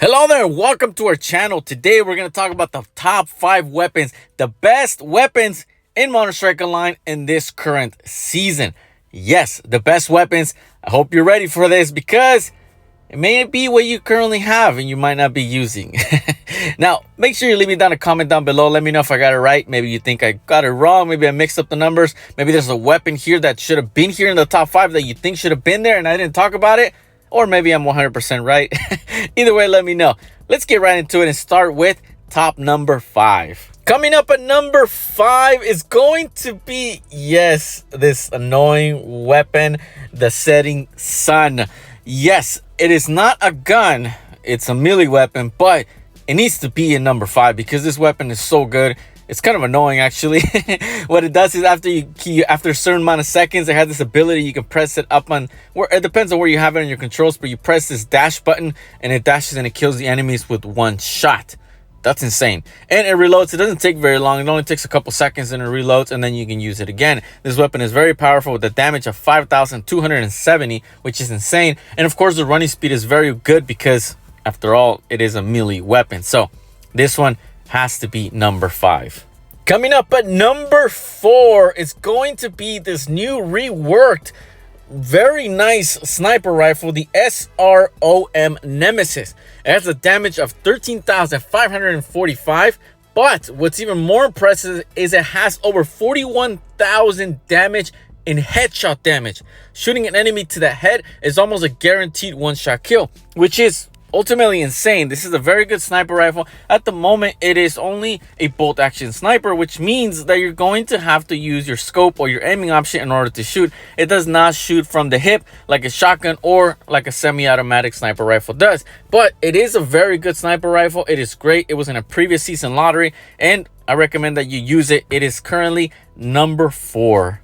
Hello there, welcome to our channel. Today we're going to talk about the top 5 weapons, the best weapons in Modern Strike Online in this current season. Yes, the best weapons. I hope you're ready for this because it may be what you currently have and you might not be using. Now, make sure you leave me down a comment down below. Let me know if I got it right. Maybe you think I got it wrong. Maybe I mixed up the numbers. Maybe there's a weapon here that should have been here in the top 5 that you think should have been there and I didn't talk about it. Or maybe I'm 100% right. Either way, let me know. Let's get right into it and start with top number 5. Coming up at number 5 is going to be, yes, this annoying weapon, the setting sun. Yes, it is not a gun. It's a melee weapon, but it needs to be in number 5 because this weapon is so good. It's kind of annoying, actually. What it does is after a certain amount of seconds, it has this ability. You can press it up on where it depends on where you have it on your controls, but you press this dash button and it dashes and it kills the enemies with one shot. That's insane. And it reloads. It doesn't take very long. It only takes a couple seconds and it reloads and then you can use it again. This weapon is very powerful with a damage of 5,270, which is insane. And of course, the running speed is very good because after all, it is a melee weapon. So this one has to be number 5. Coming up at number 4 is going to be this new reworked, very nice sniper rifle, the SROM Nemesis. It has a damage of 13,545, but what's even more impressive is it has over 41,000 damage in headshot damage. Shooting an enemy to the head is almost a guaranteed one-shot kill, which is ultimately insane. This is a very good sniper rifle. At the moment, it is only a bolt action sniper, which means that you're going to have to use your scope or your aiming option in order to shoot. It does not shoot from the hip like a shotgun or like a semi-automatic sniper rifle does, but it is a very good sniper rifle. It is great. It was in a previous season lottery and I recommend that you use it. It is currently number 4.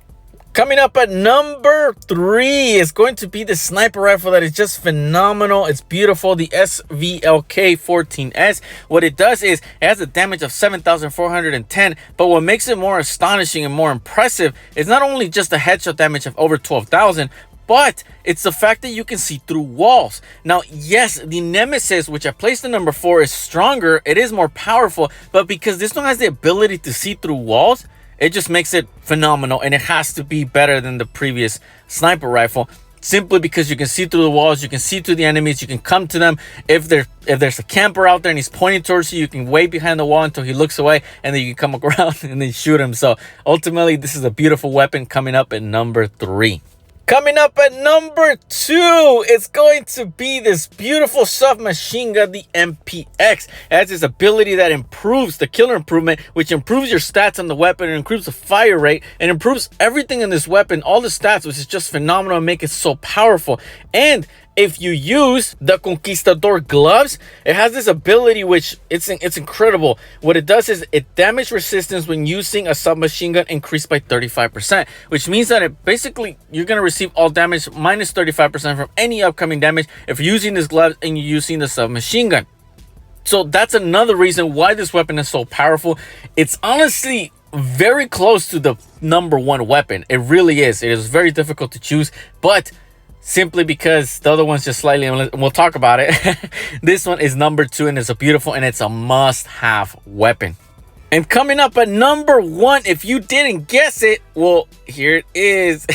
Coming up at number 3 is going to be the sniper rifle that is just phenomenal. It's beautiful, the SVLK-14S. What it does is it has a damage of 7,410, but what makes it more astonishing and more impressive is not only just the headshot damage of over 12,000, but it's the fact that you can see through walls. Now, yes, the Nemesis, which I placed at number 4, is stronger. It is more powerful, but because this one has the ability to see through walls, it just makes it phenomenal, and it has to be better than the previous sniper rifle simply because you can see through the walls, you can see through the enemies, you can come to them. If there's a camper out there and he's pointing towards you, you can wait behind the wall until he looks away and then you can come around and then shoot him. So ultimately, this is a beautiful weapon. Coming up at number 3. Coming up at number 2, it's going to be this beautiful submachine gun, the MPX. It has this ability that improves the killer improvement, which improves your stats on the weapon, and improves the fire rate, and improves everything in this weapon, all the stats, which is just phenomenal and make it so powerful. And if you use the Conquistador gloves, it has this ability which it's incredible. What it does is it damage resistance when using a submachine gun increased by 35%, which means that it basically you're going to receive all damage minus 35% from any upcoming damage if you're using this glove and you're using the submachine gun. So that's another reason why this weapon is so powerful. It's honestly very close to the number 1 weapon. It really is. It is very difficult to choose, but simply because the other one's just slightly, and we'll talk about it. This one is number 2 and it's a beautiful and it's a must-have weapon. And coming up at number 1, if you didn't guess it, well, here it is.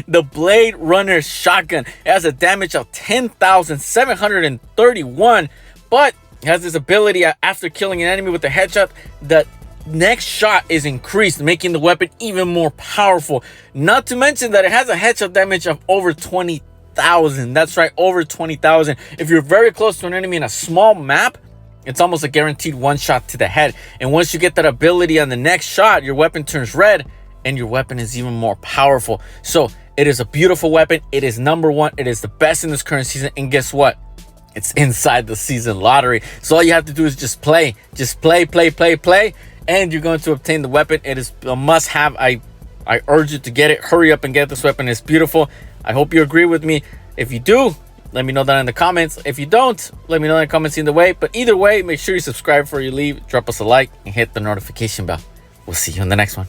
The Blade Runner shotgun. It has a damage of 10,731, but it has this ability after killing an enemy with a headshot, the next shot is increased, making the weapon even more powerful. Not to mention that it has a headshot damage of over 20,000. That's right, over 20,000. If you're very close to an enemy in a small map, it's almost a guaranteed one shot to the head. And once you get that ability on the next shot, your weapon turns red and your weapon is even more powerful. So it is a beautiful weapon. It is number 1. It is the best in this current season. And guess what? It's inside the season lottery. So all you have to do is just play. Just play. And you're going to obtain the weapon. It is a must-have. I urge you to get it. Hurry up and get this weapon. It's beautiful. I hope you agree with me. If you do, let me know that in the comments. If you don't, let me know in the comments either way. But either way, make sure you subscribe before you leave. Drop us a like and hit the notification bell. We'll see you in the next one.